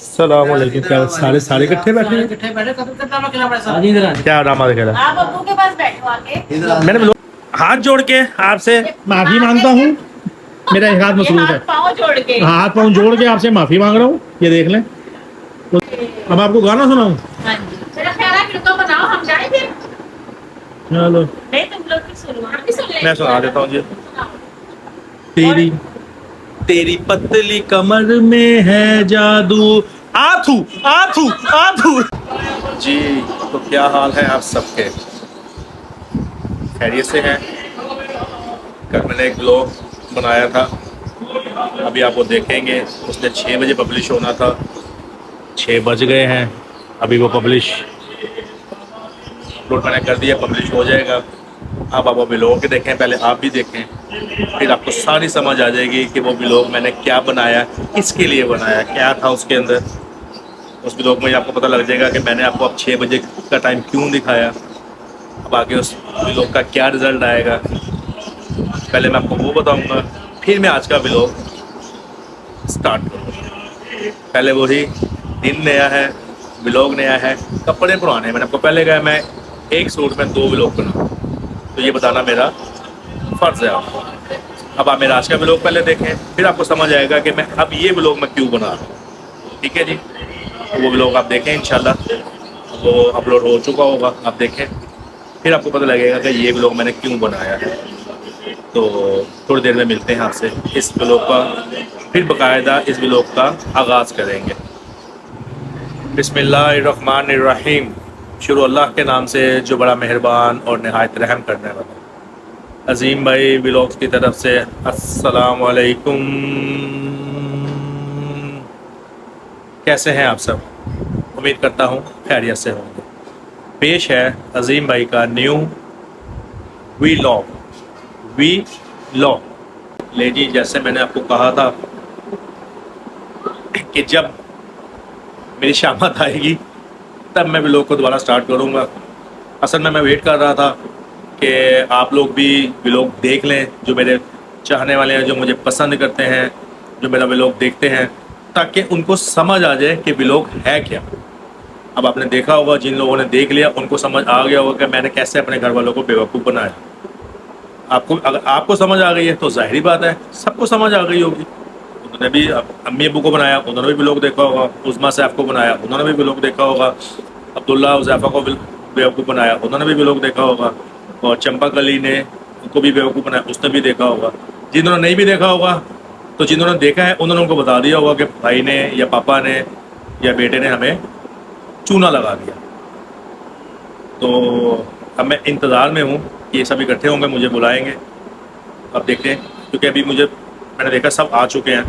सलाम वालेकुम। क्या सारे सारे इकट्ठे बैठे हैं? क्या ड्रामा दिख रहा है? आप अब्बू के पास बैठो आके। मैंने हाथ जोड़ के आपसे माफी मांगता हूँ। मेरा एक हाथ मसरूफ है। पाँव जोड़ के, हाथ पाँव जोड़ के आपसे माफी मांग रहा हूँ। ये देख लें। अब आपको गाना सुनाऊं? हाँ जी। मेरा ख्याल है फिर तो बनाओ, हम जाएं फिर। चलो नहीं तुम लोग भी सुनो, हम भी सुन लेंगे। मैं सुना देता हूँ जी। तेरी तेरी पतली कमर में है जादू। आथू आथू आथू। जी तो क्या हाल है आप सबके? खैरियत से हैं? कल मैंने एक ब्लॉग बनाया था, अभी आपको देखेंगे। उसने 6 बजे पब्लिश होना था, 6 बज गए हैं। अभी वो पब्लिश अपलोड मैंने कर दिया, पब्लिश हो जाएगा। अब आप वो ब्लॉग देखें, पहले आप भी देखें, फिर आपको सारी समझ आ जाएगी कि वो ब्लॉग मैंने क्या बनाया, किसके लिए बनाया, क्या था उसके अंदर। उस ब्लॉग में आपको पता लग जाएगा कि मैंने आपको अब 6 बजे का टाइम क्यों दिखाया। अब आगे उस ब्लॉग का क्या रिज़ल्ट आएगा, पहले मैं आपको वो बताऊंगा, फिर मैं आज का ब्लॉग स्टार्ट करूँगा। पहले वही दिन नया है, ब्लॉग नया है, कपड़े पुराने हैं। मैंने आपको पहले कहा मैं एक सूट में 2 ब्लॉग बनाऊँ, तो ये बताना मेरा फ़र्ज़ है आपको। अब आप मेरा आज का ब्लॉग पहले देखें, फिर आपको समझ आएगा कि मैं अब ये ब्लॉग मैं क्यों बना रहा हूँ। ठीक है जी, वो ब्लॉग आप देखें, इंशाल्लाह वो अपलोड हो चुका होगा, आप देखें, फिर आपको पता लगेगा कि ये ब्लॉग मैंने क्यों बनाया है। तो थोड़ी देर में मिलते हैं आपसे। इस ब्लॉग का फिर बाकायदा इस ब्लॉग का आगाज़ करेंगे। बिस्मिल्लाहिर्रहमानिर्रहीम। शुरू अल्लाह के नाम से जो बड़ा मेहरबान और नहायत रहम करने वाला। अज़ीम भाई व्लॉग्स की तरफ से अस्सलाम वालेकुम। कैसे हैं आप सब? उम्मीद करता हूँ खैरियत से होंगे। पेश है अज़ीम भाई का न्यू व्लॉग। ले जी, जैसे मैंने आपको कहा था कि जब मेरी शामत आएगी तब मैं व्लॉग को दोबारा स्टार्ट करूँगा। असल में मैं वेट कर रहा था कि आप लोग भी व्लॉग देख लें, जो मेरे चाहने वाले हैं, जो मुझे पसंद करते हैं, जो मेरा व्लॉग देखते हैं, ताकि उनको समझ आ जाए कि व्लॉग है क्या। अब आपने देखा होगा, जिन लोगों ने देख लिया उनको समझ आ गया होगा कि मैंने कैसे अपने घर वालों को बेवकूफ़ बनाया। आपको अगर आपको समझ आ गई है तो ज़ाहिरी बात है सबको समझ आ गई होगी। उन्होंने भी अम्मी अबू को बनाया, उन्होंने भी व्लॉग देखा होगा। उज़मा सैफ को बनाया, उन्होंने भी व्लॉग देखा होगा। अब्दुल्ला उज़ैफ़ा को बेवकूफ़ बनाया, उन्होंने भी व्लॉग देखा होगा। और चंपक अली ने उनको भी बेवकूफ़ बनाया, उसने भी देखा होगा। जिन्होंने नहीं भी देखा होगा तो जिन्होंने देखा है उन्होंने उनको बता दिया होगा कि भाई ने या पापा ने या बेटे ने हमें चूना लगा दिया। तो अब मैं इंतज़ार में हूँ कि ये सब इकट्ठे होंगे, मुझे बुलाएंगे। अब देखते हैं, क्योंकि अभी मैंने देखा सब आ चुके हैं,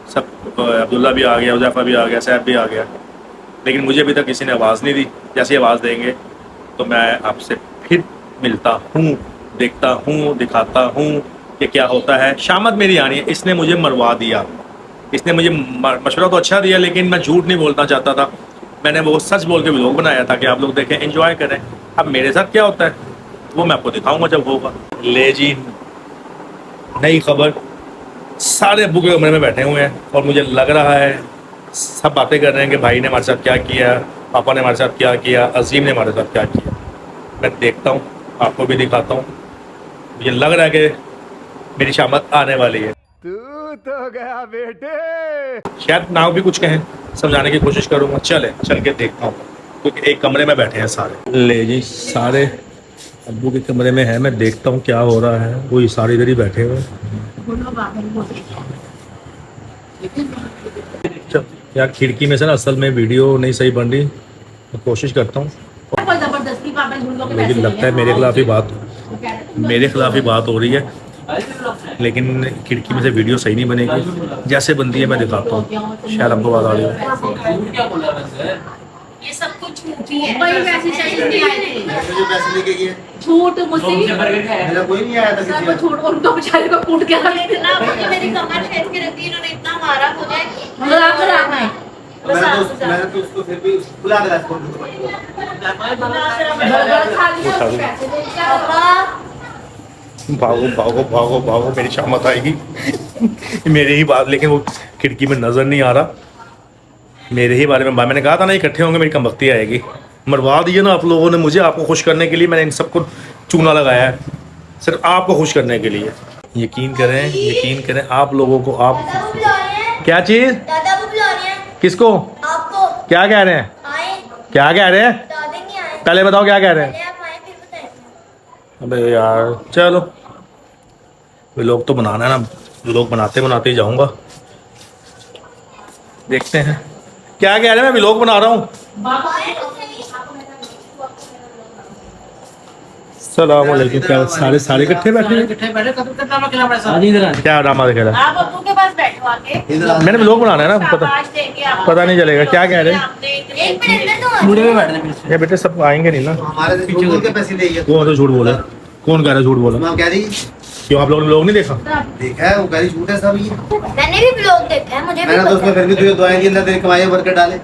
सब अब्दुल्ला भी आ गया, उज़ैफ़ा भी आ गया, सैफ भी आ गया, लेकिन मुझे अभी तक किसी ने आवाज़ नहीं दी। जैसे आवाज़ देंगे तो मैं आपसे फिर मिलता हूँ, देखता हूँ, दिखाता हूँ कि क्या होता है। शामत मेरी आनी है, इसने मुझे मरवा दिया। इसने मुझे मशवरा तो अच्छा दिया, लेकिन मैं झूठ नहीं बोलना चाहता था। मैंने वो सच बोल के व्लॉग बनाया था कि आप लोग देखें, एंजॉय करें। अब मेरे साथ क्या होता है वो मैं आपको दिखाऊंगा जब होगा। ले जी, नई खबर। सारे अब्बू के कमरे में बैठे हुए हैं और मुझे लग रहा है सब बातें कर रहे हैं कि भाई ने हमारे साथ क्या किया, पापा ने हमारे साथ क्या किया, अजीम ने हमारे साथ क्या किया। मैं देखता हूँ, आपको भी दिखाता हूँ। मुझे लग रहा है कि मेरी शामत आने वाली है। तू तो गया बेटे। शायद नाव भी कुछ कहें, समझाने की कोशिश करूँगा। चल के देखता हूँ, क्योंकि एक कमरे में बैठे हैं सारे। ले जी, सारे अब्बू के कमरे में है, मैं देखता हूँ क्या हो रहा है। वो सारे इधर ही बैठे हुए। यार खिड़की में से ना असल में वीडियो नहीं सही बन रही, मैं कोशिश करता हूँ। लेकिन लगता है मेरे खिलाफ ही बात हो रही है, लेकिन खिड़की में से वीडियो सही नहीं बनेगी। जैसे बनती है मैं दिखाता हूँ, शायद हमको बात आ रही है। ये सब कुछ झूठ ही है। कोई वैसी चीज नहीं आई थी। जो पैसे लेके गए झूठ मुझसे मेरा कोई नहीं आया था। सब झूठ, उनको बेचारे को कूट के इतना मुझे मेरी कमर फेंक के रख दी इन्होंने, इतना मारा मुझे। मजाक है। मैंने तो उसको फिर भी बुला दिया इसको। भागो भागो भागो भागो, मेरी शामत आएगी। मेरे ही बात, लेकिन वो खिड़की में नज़र नहीं आ रहा। मेरे ही बारे में मैंने कहा था ना, इकट्ठे होंगे मेरी कमबख्ती आएगी। मरवा दिए ना आप लोगों ने मुझे। आपको खुश करने के लिए मैंने इन सबको चूना लगाया है, सिर्फ आपको खुश करने के लिए। यकीन करें आप लोगों को। आप क्या चीज़? दादा को बुला रहे हैं। किसको? आपको। क्या कह रहे हैं? आए। क्या कह रहे हैं? दादा नहीं आए। पहले बताओ क्या कह रहे हैं। पहले आप आए फिर बताएं। अबे यार चलो, व्लॉग तो बनाना है ना, व्लॉग बनाते बनाते ही जाऊंगा। देखते हैं क्या कह रहे हैं। मैं व्लॉग बना रहा हूँ। सलाम वालेकुम। क्या सारे इकट्ठे बैठे हैं? क्या ड्रामा दिख रहा है? आप अब्बू के पास बैठो आके। मैंने व्लॉग बनाना है ना, शाबाश देंगे आपको। पता नहीं चलेगा। क्या कह रहे हैं? एक मिनट अंदर तो ये बेटे सब आएंगे नहीं ना। हमारे से झूठ बोल के पैसे ले गए। कौन तो झूठ बोला? कौन कह रहा है झूठ बोला? मैं कह रही क्यों आप लोगों ने व्लॉग नहीं देखा? देखा है, वो कह रही झूठ है सब ये। मैंने भी ब्लॉग देखा है, मुझे भी मैंने तो उसमें पता फिर भी तुझे दुआएं दी, अंदर तेरे कमाई बरकत डाले।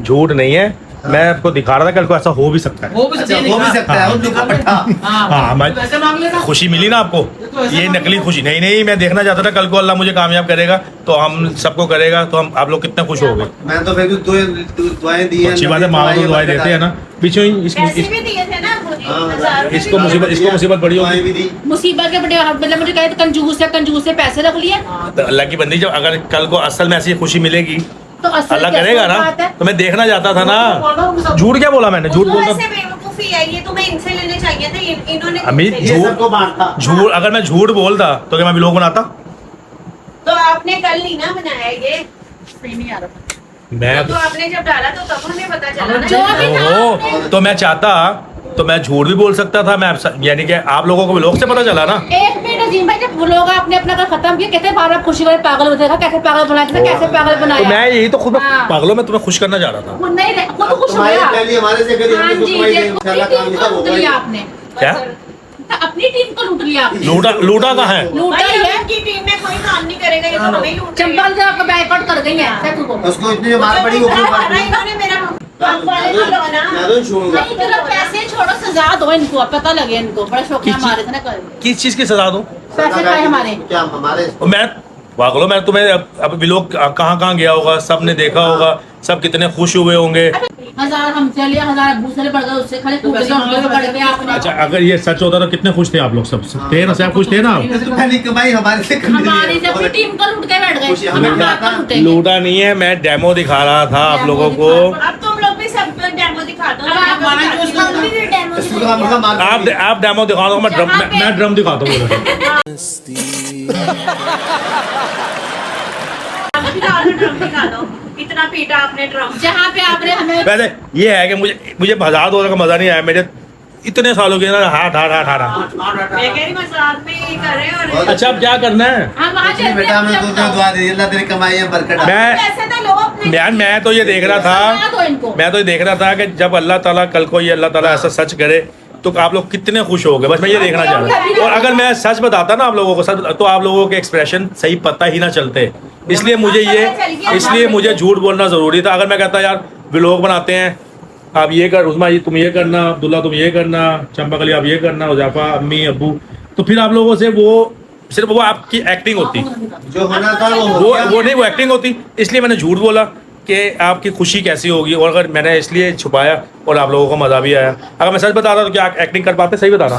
झूठ नहीं है, मैं आपको दिखा रहा था कल को ऐसा हो भी सकता है। अच्छा हो भी सकता है, उन लोगों का पट्टा। हाँ मैं खुशी मिली ना आपको, ये नकली खुशी नहीं। मैं देखना चाहता था कल को अल्लाह मुझे कामयाब करेगा तो हम सबको करेगा, तो हम आप लोग कितने खुश हो गए। मैंने तो फिर भी दुआएं दी हैं। अच्छी बात है, माँ बाप तो दुआएं देते हैं ना। पीछे पैसे भी दिए थे ना अब्बू ने, 1000 रुपए इसको भी मुसीबत बड़ी दुआएं होगी। भी दी। मुसीबत के बड़े मतलब मुझे कहे तो कंजूस से पैसे रख लिए तो अल्लाह की बंदी, जब अगर कल को असल में ऐसी खुशी मिलेगी तो असल अल्लाह कैसी करेगा ना। बात है? तो मैं देखना चाहता था ना। झूठ क्या बोला मैंने? झूठ बोलता ऐसे बेवकूफी है, ये तुम्हें इनसे लेने चाहिए थे, इन्होंने अम्मी, तुमसे ये लिए। सबको बांटता। झूठ, अगर मैं झूठ बोलता तो क्या मैं व्लॉग बनाता? तो आपने कल नहीं ना बनाया ये, नहीं आ रहा। मैं तो आपने जब डाला तो तब हमें पता चला ना। जो भी था ओहो, तो मैं चाहता तो मैं झूठ भी बोल सकता था। मैं यानी कि आप लोगों को व्लॉग से पता चला ना। एक मिनट अजीम भाई, जब लोग आपने अपना कर खत्म किया, कहते बार बार खुशी वाले पागल होते हैं, कैसे पागल बनाया, कैसे पागल तो बनाया। मैं यही तो खुद हाँ। पागलों में तुम्हें खुश करना चाह रहा था। वो नहीं नहीं, वो तो खुश हो तुम्हारी गया। पहली हमारे से करी, हाँ हमने जी, तो तुम्हारी ये इंशाल्लाह अपनी काम टीम लिखा को लूट होगा। लिया आपने। क्या? अपनी टीम को लूट लिया आपने। लूटा कहाँ है? लूटा ही है। उनकी टीम में कोई काम नहीं करेगा, ये तो हमें ही लूट चंपल से आपका बैकआउट कर गई है सेतु को। उसको इतनी जो मार पड़ी वो क्यों मार पड़ी? इन्होंने मेरा आप वाले को लो ना। मैं तो छूऊंगा। नहीं चलो पैसे छोड़ो, सजा दो इनको, अब पता लगे इनको। बड़ा शौक किस मारे थे ना कल, किस चीज की सजा दूं? पैसे खाए हमारे। क्या हमारे? और मैं पागलों, मैं तुम्हें अब व्लॉग कहाँ गया होगा, सबने देखा होगा, सब कितने खुश हुए होंगे। 1000 हमसे लिया, 1000 अब्बू से पड़ गए, उससे खाली कूद के पड़ गए आपने। अच्छा, अगर ये सच होता तो कितने खुश थे आप लोग? सब थे ना? सब खुश थे ना आप? तो पहली कमाई हमारे से कर दी है। हमारी से अपनी टीम को लूट के बैठ गए। खुशी हमें हम क्या आपको था? लूटेंगे। लूटा नहीं है, मैं डेमो दिखा रहा था आप लोगों को। अब तुम लोग भी सब डेमो दिखा दो। हम भी फिर डेमो इसको तो हम मार आप डेमो दिखा दो, मैं ड्रम दिखाता हूँ। दिखा दो, इतना पीटा आपने ड्रम। जहाँ पे आपने हमें वैसे ये है कि मुझे $1000 का मजा नहीं आया। मेरे इतने सालों के ना हाथ। मैं कह रही मजाक में ही कर रहे हैं। और अच्छा, अब क्या करना है? हम वहाँ चलते हैं, बेटा हमने अपने तुझे दुआ दी, अल्लाह तेरी कमाई है बरकत डाले। मैं पैसे तो लो अपने। यार मैं तो ये देख रहा सजा दो था, इनको। मैं तो ये देख रहा था कि जब अल्लाह ताला कल को ये अल्लाह ताला ऐसा सच करे तो आप लोग कितने खुश हो गए। बस मैं ये देखना चाह रहा था। और अगर मैं सच बताता ना आप लोगों को, सच तो आप लोगों के एक्सप्रेशन सही पता ही ना चलते। इसलिए मुझे झूठ बोलना जरूरी था। अगर मैं कहता यार व्लॉग बनाते हैं, आप ये कर, उस्मा तुम ये करना, अब्दुल्ला तुम ये करना, चंपा कली आप ये करना, उजाफा अम्मी अब्बू, तो फिर आप लोगों से वो सिर्फ वो आपकी एक्टिंग होती, जो होना था वो हो गया। वो नहीं, वो एक्टिंग होती। इसलिए मैंने झूठ बोला कि आपकी खुशी कैसी होगी। और अगर मैंने इसलिए छुपाया और आप लोगों को मजा भी आया। अगर मैं सच बता रहा तो क्या एक्टिंग कर पाते? सही बता रहा।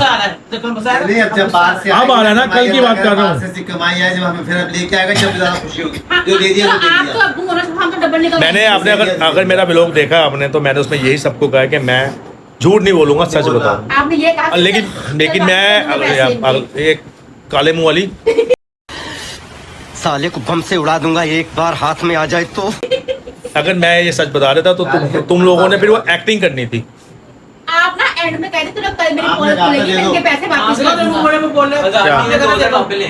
नहीं, अब जब बाहर से अब आ रहा है ना, कल की बात कर रहा हूँ। बाहर से कमाई है, जब हमें फिर अब लेके आएगा जब ज्यादा खुशी होगी। जो दे दिया वो दे आप तो दिया। अब्बू होना, हम तो डबल निकल। मैंने आपने अगर मेरा व्लॉग देखा आपने, तो मैंने उसमें यही सबको कहा कि मैं झूठ नहीं बोलूंगा, सच बताऊंगा। आपने ये कहा। लेकिन मैं एक काले मुंह वाली, साले को बम से उड़ा दूंगा एक बार हाथ में आ जाए तो। अगर मैं ये सच बता रहा था तो तुम लोगों ने फिर वो एक्टिंग करनी थी। आप ना एंड में कहते थे कल मेरी आपने कॉल कहा था खुलेगी, दे मैं दो। इनके पैसे वापस कर दूंगा।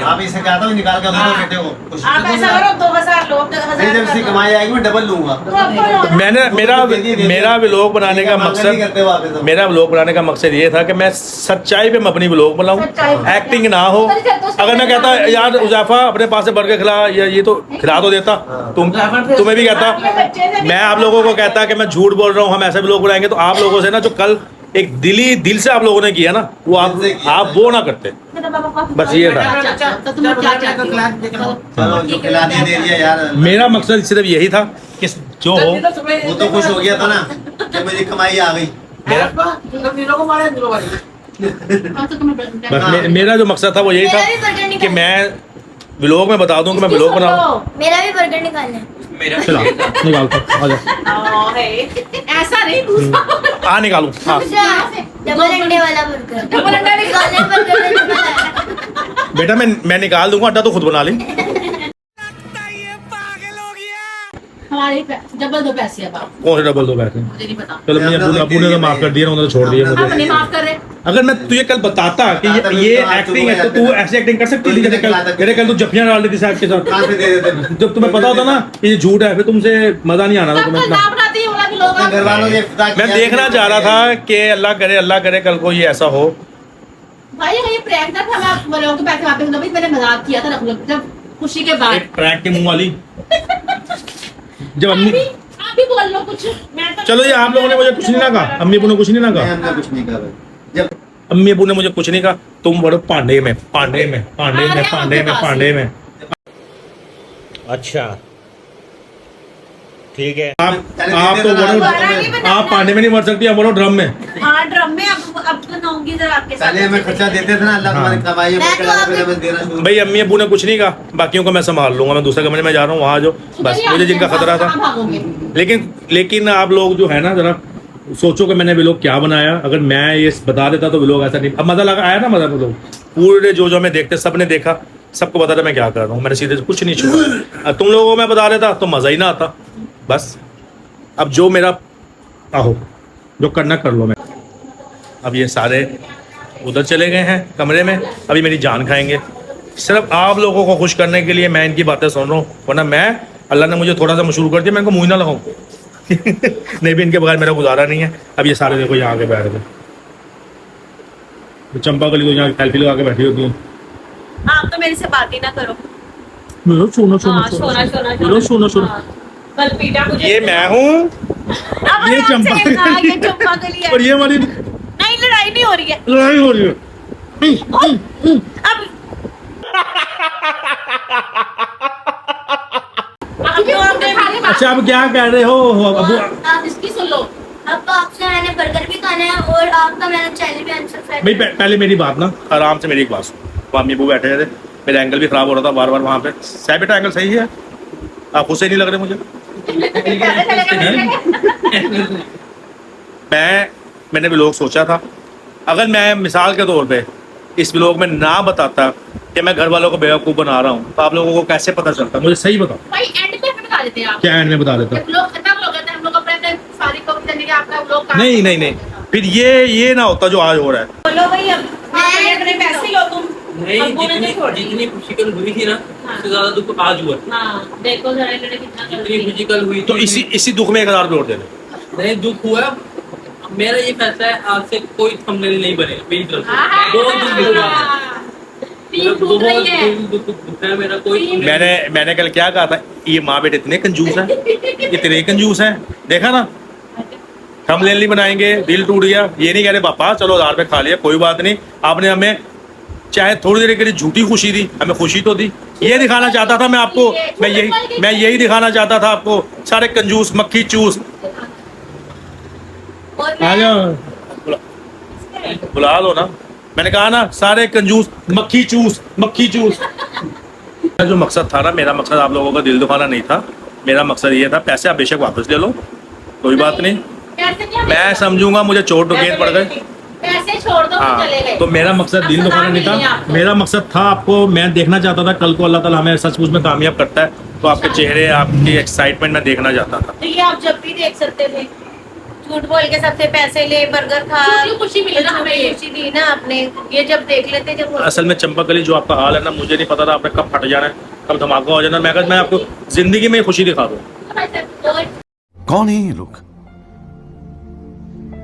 आप इसे कहता हूँ निकाल कर दो बेटे को खुशी। आप ऐसा करो, 2000 लो, नहीं, जब इसकी कमाई आएगी मैं डबल लूंगा। मैंने मेरा व्लॉग बनाने का मकसद, मेरा व्लॉग बनाने का मकसद ये था कि मैं सच्चाई पे अपनी व्लॉग बनाऊं, एक्टिंग ना हो। अगर मैं कहता यार उजाफा अपने पास से बढ़ के खिला, या ये तो खिला तो देता, तुम्हें भी कहता। मैं आप लोगों को कहता कि मैं झूठ बोल रहा हूँ, हम ऐसे व्लॉग बनाएंगे, तो आप लोगों से ना जो कल एक दिल से आप लोगों ने किया ना, वो दिल से किया आप था। वो ना करते। बस ये था। तो तुम लोग क्या चाहते हो? चलो जो खिला दे दिया यार, मेरा मकसद सिर्फ यही था कि जो हो वो तो खुश हो गया था ना कि मेरी कमाई आ गई। मेरा हाँ, तो तुम्हें बस मेरा जो मकसद था वो यही मेरा भी बर्गर था कि निकालना मैं व्लॉग में बता दूं कि मैं व्लॉग बना रहा हूं। मेरा भी बर्गर निकालना है। चला निकाल के आ जा। ऐसा नहीं दूसरा आ निकालूं। हाँ डबल अंडे वाला बर्गर। डबल अंडा निकालने बर्गर ने निकाला। बेटा मैं निकाल दूंगा, अड्डा तो खुद बना ली। हमारे डबल दो पैसे अब आप, कौन से डबल दो पैसे? मुझे नहीं पता। चलो मुझे अबू ने तो माफ कर दिया, उन्होंने छोड़ दिया आप मुझे। नहीं माफ कर रहे। अगर मैं तुझे कल बताता कि ये एक्टिंग है तो तू ऐसी एक्टिंग कर सकती थी जैसे कल तू जफियां डाल देती साहब के साथ। कहाँ से दे देते? जब तुम्हें पता होता ना कि ये झूठ है, फिर तुमसे मजा नहीं आना था तब तुम्हें कल इतना। ना बनाती ही होगा कि लोग अपने घर वालों ने इफ्तार मैं किया, देखना चाह रहा था कि अल्लाह करे कल को ये ऐसा हो। भाई अगर ये प्रैंक था मैं आप लोगों के पैसे वापस दो, मैंने मजाक किया था लोग जब खुशी के बाद। एक प्रैंक के मुंह वाली। जब अम्मी आप भी बोल लो कुछ। मैं तो चलो ये आप लोगों ने मुझे कुछ नहीं ना कहा, अम्मी अबू ने कुछ नहीं ना नहीं, कहा, हमने कुछ नहीं कहा भाई। जब अम्मी अबू ने मुझे कुछ नहीं कहा। तुम बड़ो पांडे में। अच्छा ठीक है। आप तो बड़ो, आप पांडे में नहीं मर सकती, आप बड़ो ड्रम में। हाँ ड्रम में अब तो नौंगी जरा आपके साथ। पहले हमें खर्चा देते थे ना, अल्लाह तुम्हारी कमाई मैं तो फिर हमें देना शुरू। भाई अम्मी अबू ने कुछ नहीं कहा, बाकियों को मैं संभाल लूंगा, मैं दूसरे कमरे में जा रहा हूँ वहाँ जो बस मुझे जिनका खतरा था। लेकिन आप लोग जो है ना जरा सोचो कि मैंने व्लॉग क्या बनाया। अगर मैं ये बता देता तो व्लॉग ऐसा नहीं, अब मजा लगा आया ना, मजा लोग पूरे जो हमें देखते सब ने देखा, सबको पता था मैं क्या कर रहा हूँ। मैंने सीधे से कुछ नहीं छुआ। तुम लोगों को मैं बता देता तो मजा ही ना आता। बस अब जो मेरा आहो जो करना कर लो। मैं अब ये सारे उधर चले गए हैं कमरे में, अभी मेरी जान खाएंगे। सिर्फ आप लोगों को खुश करने के लिए मैं इनकी बातें सुन रहा हूँ, वरना मैं अल्लाह ने मुझे थोड़ा सा मशहूर कर दिया, मैं इनको मुँह ना लगाऊँ। नहीं भी इनके बगैर मेरा गुजारा नहीं है। अब ये सारे देखो यहाँ आके बैठ गए। चंपा कली तो यहाँ सेल्फी लगा के बैठी होती है। आप तो मेरे से बात ही ना करो। सोना हाँ, सोना। कल पीटा मुझे। ये मैं हूँ अब ये आराम से चंपा कहा, ये चंपा गली है। और ये हमारी नहीं लड़ाई नहीं हो रही है लड़ाई हो रही है। अब। अब तो आपने खा लिया। अच्छा अब क्या कह रहे हो अबू? आप इसकी सुन लो। अब आपसे मैंने बर्गर भी खाना है और आपका मैंने चैनल भी अनसब्सक्राइब। भाई पहले मेरी बात ना आराम से, मेरी एक बात सुनो। वहाँ अम्मी अबू बैठे थे, मेरा एंगल भी खराब हो रहा था बार बार वहाँ पे। साहब बेटा एंगल सही है, आप खुद से नहीं लग रहे मुझे। मैंने व्लॉग सोचा था, अगर मैं मिसाल के तौर पे इस व्लॉग में ना बताता कि मैं घर वालों को बेवकूफ़ बना रहा हूँ, तो आप लोगों को कैसे पता चलता? मुझे सही बताओ। भाई एंड पे बता देते हैं आप। क्या एंड में बता देता? लोग खत्म हो गए थे, हम लोग अपने सारी कॉपी आपका लोग नहीं, फिर ये ना होता जो आज हो रहा है। बोलो भाई अब अपने पैसे लो तुम। नहीं, अब्बू ने तो छोड़ दी। जितनी खुशी कल हुई थी ना, उससे ज्यादा दुख आज हुआ। हाँ देखो जरा इन्होंने कितना कर जितनी दिया। खुशी कल हुई तो थी, इसी दुख में 1000 रुपये और दे दे। नहीं दुख हुआ। मेरा ये फैसला है, आज से कोई थंबनेल नहीं बनेगा मेरी तरफ हाँ, हाँ, से। बहुत दुख हुआ। टीम टूट रही है। दुख है मेरा कोई। मैंने कल क्या कहा था, ये माँ बेटे इतने कंजूस हैं, इतने कंजूस हैं। देखा ना, थंबनेल नहीं बनाएंगे, दिल टूट गया। ये नहीं कह रहे पापा चलो 1000 रुपये खा लिया, कोई बात नहीं। आपने हमें चाहे थोड़ी देर के लिए झूठी खुशी दी, हमें खुशी तो दी। ये दिखाना चाहता था मैं आपको, मैं यही दिखाना चाहता था आपको। सारे कंजूस मक्खी चूस। और आ जाओ, बुला लो ना। मैंने कहा ना, सारे कंजूस मक्खी चूस। जो मकसद था ना, मेरा मकसद आप लोगों का दिल दुखाना नहीं था। मेरा मकसद ये था, पैसे आप बेशक वापस ले लो, कोई बात नहीं। पैसे क्या मैं समझूंगा मुझे चोट गेंद पड़ गए। पैसे छोड़ दो हाँ, चले गए। तो मेरा मकसद दिल दुखाना नहीं था। मेरा मकसद था आपको, मैं देखना चाहता था कल को अल्लाह ताला हमें सचमुच में कामयाब करता है, तो आपके चेहरे, आपकी एक्साइटमेंट मैं देखना चाहता था। तो ये आप जब भी देख सकते थे। झूठ बोल के सबसे पैसे ले, बर्गर खा, खुशी मिली ना हमें, खुशी दी ना आपने। ये जब देख लेते जब असल में चंपा कली जो आपका हाल है ना, मुझे नहीं पता था आपने कब फट जाना है, कब धमाका हो जाना। मैं आपको जिंदगी में खुशी दिखा दूँ। कौन है ये लोग,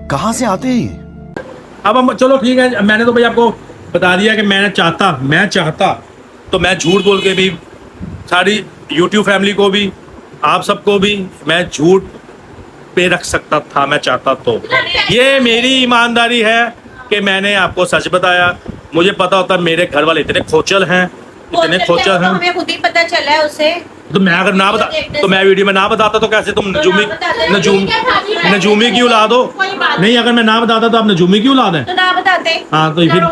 कहां से आते हैं ये? अब हम चलो ठीक है, मैंने तो भाई आपको बता दिया कि मैं चाहता तो मैं झूठ बोल के भी सारी YouTube फैमिली को भी, आप सबको भी मैं झूठ पे रख सकता था मैं चाहता तो। ये मेरी ईमानदारी है कि मैंने आपको सच बताया। मुझे पता होता मेरे घर वाले इतने खोचल हैं, इतने खोचल हैं। हमें खुद ही पता चला है उसे। तो मैं अगर ना बता तो मैं वीडियो में ना बताता तो कैसे तुम नजूमी की औलाद हो? नहीं, अगर मैं ना बताता तो आप नजूमी की औलाद है। तो ना बताते। हाँ तो फिर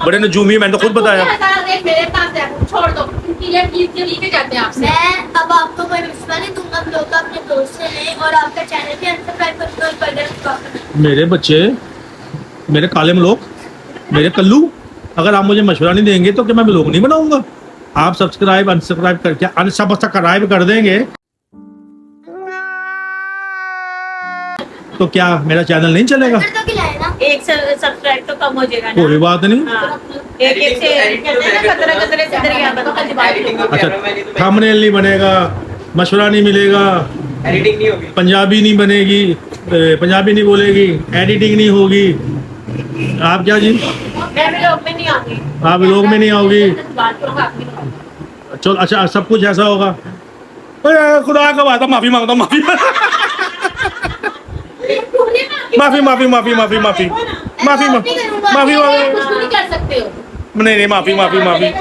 बड़े नजूमी, मैंने तो खुद बताया। मेरे पास है, छोड़ दो, ये लेके जाते हैं आपसे। मैं अब आपको कोई मशवरा नहीं दूंगा, लोग अपने दोस्त से लें और आपका चैनल भी अनसब्सक्राइब कर। मेरे बच्चे, मेरे काले मलोक, मेरे कल्लू, अगर आप मुझे मशवरा नहीं देंगे तो क्या मैं ब्लॉग नहीं बनाऊंगा? आप सब्सक्राइब अनसब्सक्राइब करके अनसब्सक्राइब कर देंगे तो क्या मेरा चैनल नहीं चलेगा? तो खिलाए ना। एक सब्सक्राइब तो कम हो जाएगा ना। कोई बात नहीं। हाँ। एक से कहते हैं ना, कतरे से दरिया बनता। अच्छा, थंबनेल नहीं बनेगा, मशवरा नहीं मिलेगा, एडिटिंग नहीं होगी, पंजाबी नहीं बनेगी, पंजाबी नहीं बोलेगी, एडिटिंग नहीं होगी। आप क्या जी? मैं भी लोग में नहीं आऊंगी। आप लोग में नहीं आओगी? चलो अच्छा, सब कुछ ऐसा होगा। अरे खुदा का वादा, माफी मांगता हूं, माफी माफी माफी माफी माफी माफी माफी माफी कुछ नहीं कर सकते हो। नहीं माफी माफी माफी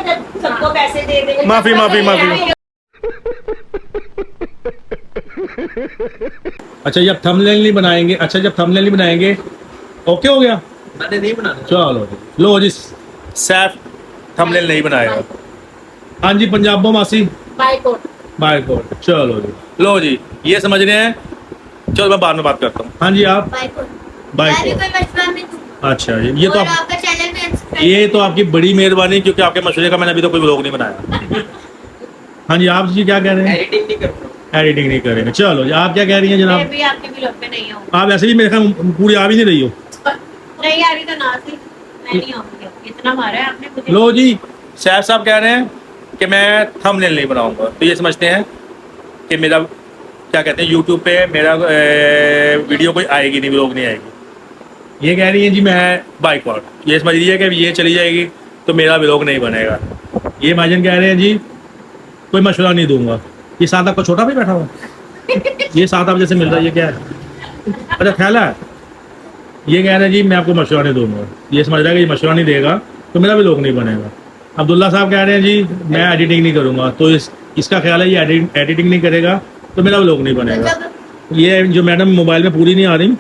सबको पैसे दे देंगे। माफी माफी माफी। अच्छा जब थंबनेल नहीं बनाएंगे, अच्छा जब थंबनेल नहीं बनाएंगे ओके हो गया। मैंने नहीं बनाना। चलो लो जी, सैफ थंबनेल नहीं बनाएगा। हाँ जी पंजाबो मासी बाइकोट। चलो जी, लो जी, ये समझ रहे हैं। चलो मैं बाद में बात करता हूँ। हाँ जी आप मैं भी बाइकोट। कोई मशवरा नहीं दूंगा। अच्छा ये तो और आप, आपका चैनल भी अनसब्सक्राइब। ये तो आपकी बड़ी मेहरबानी, क्योंकि आपके मशवरे का मैंने अभी तो कोई व्लॉग नहीं बनाया। हाँ जी आप जी क्या कह रहे हैं? एडिटिंग नहीं करूँगा। एडिटिंग नहीं करेंगे। चलो जी आप क्या कह रही हैं मैं जनाब? भी आपके भी लोग में नहीं आऊंगी। आप ऐसे भी मेरे ख्याल पूरी आ भी नहीं रही हो। नहीं आ रही तो ना सी, मैं नहीं आऊंगी। इतना मारा है आपने मुझे। लो जी, सैफ साहब कह रहे हैं कि मैं थंबनेल नहीं बनाऊंगा, तो ये समझते हैं कि मेरा क्या कहते हैं यूट्यूब पे मेरा वीडियो कोई आएगी नहीं, व्लॉग नहीं आएगी। ये कह रही हैं जी मैं बाइकआउट, ये समझ लीजिए कि ये चली जाएगी तो मेरा व्लॉग नहीं बनेगा। ये माजन कह रहे हैं जी कोई मशवरा नहीं दूंगा। ये साथ आपका छोटा भी बैठा हुआ, ये साथ आप जैसे मिल रहा है, ये क्या है? अच्छा थैला है। ये कह रहे हैं जी मैं आपको मशवरा नहीं दूंगा। ये समझ रहा है कि ये मशवरा नहीं देगा तो मेरा व्लॉग नहीं बनेगा। अब्दुल्ला साहब कह रहे हैं जी मैं एडिटिंग नहीं करूंगा, तो इसका ख्याल है ये एडिटिंग नहीं करेगा तो मेरा व्लॉग नहीं बनेगा। ये जो मैडम मोबाइल में पूरी नहीं आ रही,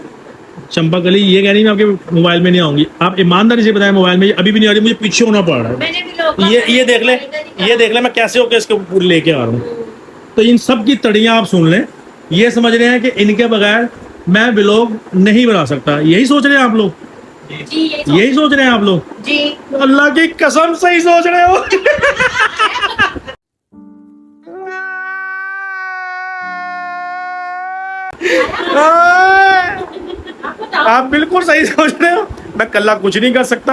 चंपक अली, ये कह रही है मैं आपके मोबाइल में नहीं आऊंगी। आप ईमानदारी से बताएं, मोबाइल में अभी भी नहीं आ रही, मुझे पीछे होना पड़ रहा है। मैंने भी लोग ये देख ले, ये देख ले मैं कैसे होकर इसको पूरी लेके आ रहा हूँ। तो इन सब की तड़ियाँ आप सुन लें। ये समझ रहे हैं कि इनके बगैर मैं व्लॉग नहीं बना सकता, यही सोच रहे हैं आप लोग? जी यही सोच रहे हैं आप लोग? जी अल्लाह की कसम सही सोच रहे हो। आप बिल्कुल सही सोच रहे हो। मैं कल्ला कुछ नहीं कर सकता,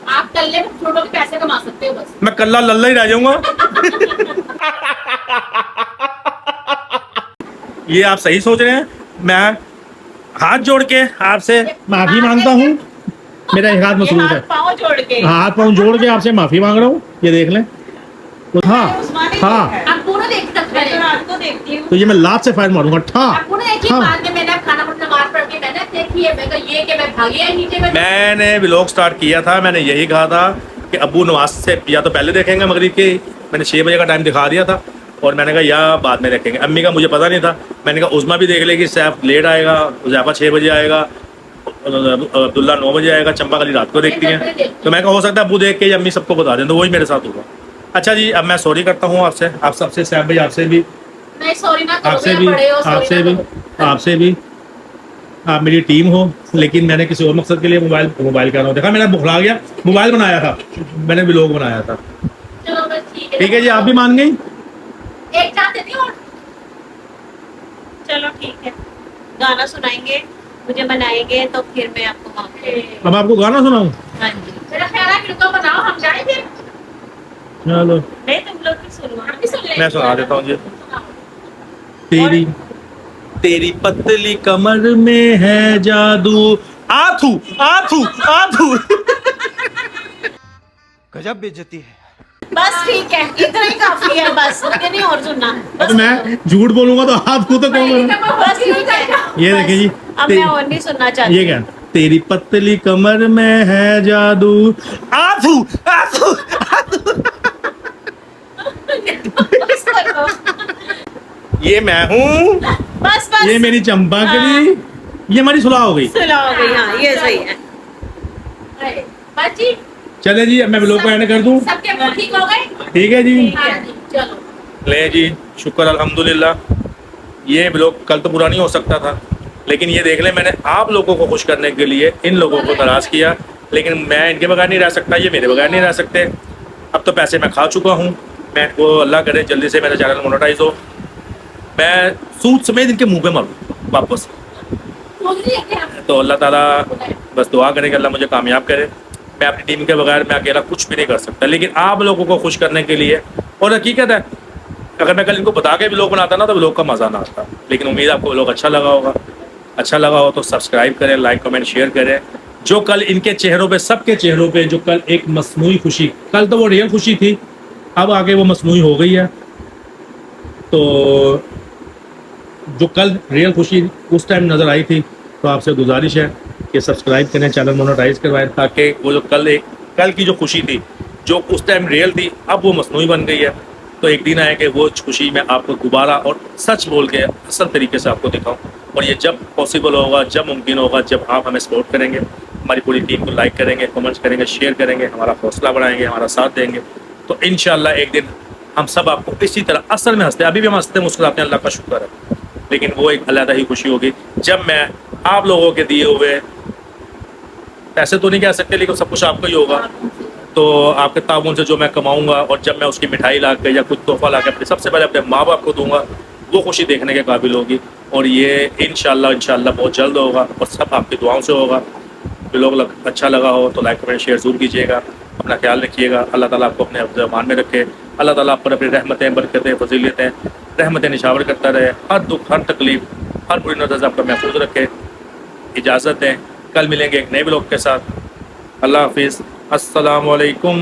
आप कल्ले में छोटो के पैसे कमा सकते हो बस। मैं कल्ला लल्ला ही रह जाऊंगा। ये आप सही सोच रहे हैं। मैं हाथ जोड़ के आपसे माफी मांगता हूँ। मेरा एक हाथ मसरूफ है, पाँव जोड़ के। हाथ पाँव जोड़ के आपसे माफी मांग रहा हूँ। ये देख लें। तो हाँ हाँ, आप पूरा देख सकते हैं। रात को देखती हूँ। तो ये मैं लात से फायर मारूंगा। आप पूरा देखिए। हाँ। बाद में मैंने खाना नमाज पढ़ के मैंने देखी है, मैं कहा ये कि मैं भागी है नीचे में। मैंने व्लॉग स्टार्ट किया था, मैंने यही कहा था कि अब्बू नमाज से या तो पहले देखेंगे मगरिब की, मैंने 6 बजे का टाइम दिखा दिया था, और मैंने कहा या बाद में देखेंगे। अम्मी का मुझे पता नहीं था, मैंने कहा उज़मा भी देख लेगी, सैफ लेट आएगा, उज़ैफा 6 बजे आएगा, अब्दुल्ला 9 बजे आएगा, चंपा कली रात को देखती हैं। तो मैं कहा हो सकता है अब्बू देख के या अम्मी सबको बता दें, तो वही मेरे साथ हुआ। अच्छा जी अब मैं सॉरी करता हूँ आपसे, आप सबसे, सैफ भाई आपसे भी, नहीं सॉरी ना करो, आपसे मैं भी, बड़े हो, sorry आपसे ना भी, करो। आपसे भी। आप मेरी टीम हो, लेकिन मैंने किसी और मकसद के लिए मोबाइल कह रहा हूँ। देखा मैंने बुखला गया, मोबाइल बनाया था मैंने, व्लॉग बनाया था। चलो बस ठीक है जी, आप भी मान गई। एक चाह देती हूँ। चलो ठीक है, गाना सुनाएंगे, मुझे बनाएंगे तो फिर मैं आपको मांगूंगी। अब आपको गाना सुनाऊं? हाँ जी, मेरा ख्याल है फिर तो बनाओ, हम जाएं फिर। चलो नहीं तुम लोग भी सुनो, हम भी सुन लेंगे। मैं सुना देता हूँ जी। तेरी पतली कमर में है जादू, आथू आथू आथू। गजब बेइज्जती है। बस ठीक है, इतना ही काफी है, बस मुझे नहीं और सुनना। अब मैं झूठ बोलूंगा तो आप खुद तो कौन। बस ठीक है, ये देखिए जी, अब मैं और नहीं सुनना चाहती। ये क्या, तेरी पतली कमर में है जादू, आथू आथू ये मैं हूँ, बस बस ये मेरी चंपा कली, ये हमारी सुलह हो गई। सुलह हो गई, हाँ ये सही है। बस जी, चले जी, अब मैं व्लॉग को एंड कर दूं। सबके मुंह ठीक हो गए? ठीक है जी, हाँ जी, चलो। ले जी, शुक्र अल्हम्दुलिल्लाह। ये व्लॉग कल तो पूरा नहीं हो सकता था, लेकिन ये देख ले, मैंने आप लोगों को खुश करने के लिए इन लोगों को नाराज़ किया, लेकिन मैं इनके बगैर नहीं रह सकता, ये मेरे बगैर नहीं रह सकते। अब तो पैसे मैं खा चुका हूँ, मैं इनको अल्लाह करे जल्दी से मेरा चैनल मोनेटाइज हो, मैं सूद समेत इनके मुंह पे मारूँ वापस। तो अल्लाह ताला बस दुआ करे कि अल्लाह मुझे कामयाब करे। मैं अपनी टीम के बगैर मैं अकेला कुछ भी नहीं कर सकता, लेकिन आप लोगों को खुश करने के लिए, और हकीकत है अगर मैं कल इनको बता के व्लॉग बनाता ना तो व्लॉग का मज़ा ना आता। लेकिन उम्मीद है आपको व्लॉग अच्छा लगा होगा। अच्छा लगा हो तो सब्सक्राइब करें, लाइक कमेंट शेयर करें। जो कल इनके चेहरों पे, सबके चेहरों पे जो कल एक मसनूई खुशी, कल तो वो रियल खुशी थी, अब आगे वो मसनूई हो गई है। तो जो कल रियल खुशी उस टाइम नज़र आई थी, तो आपसे गुजारिश है कि सब्सक्राइब करें, चैनल मोनेटाइज करवाएं, ताकि वो जो कल की जो खुशी थी, जो उस टाइम रियल थी, अब वो मसनूई बन गई है। तो एक दिन आए कि वो खुशी मैं आपको दोबारा और सच बोल के असल तरीके से आपको दिखाऊं। और ये जब पॉसिबल होगा, जब मुमकिन होगा, जब आप हमें सपोर्ट करेंगे, हमारी पूरी टीम को लाइक करेंगे, कमेंट्स करेंगे, शेयर करेंगे, हमारा हौसला बढ़ाएंगे, हमारा साथ देंगे, तो इंशाल्लाह एक दिन हम सब आपको इसी तरह असल में हंसते, अभी भी हम हंसते मुस्कुराते हैं, अल्लाह का शुक्र है, लेकिन वो एक अलग ही खुशी होगी जब मैं आप लोगों के दिए हुए पैसे तो नहीं कह सकते, लेकिन सब कुछ आपका ही होगा। तो आपके ताउन से जो मैं कमाऊंगा, और जब मैं उसकी मिठाई ला के या कुछ तोहफा ला के अपने सबसे पहले अपने माँ बाप को दूंगा, वो खुशी देखने के काबिल होगी। और ये इंशाल्लाह बहुत जल्द होगा, और सब आपकी दुआओं से होगा। व्लॉग अच्छा लगा हो तो लाइक कमेंट शेयर ज़रूर कीजिएगा। अपना ख्याल रखिएगा। अल्लाह ताला आपको अपने ज़मान में रखे। अल्लाह ताला आप पर अपनी रहमतें, बरकतें, फजीलतें, रहमतें निशावर करता रहे। हर दुख, हर तकलीफ, हर बुरी नज़र से आपका महफूज रखे। इजाज़त दें, कल मिलेंगे एक नए व्लॉग के साथ। अल्लाह हाफिज़, अस्सलाम वालेकुम।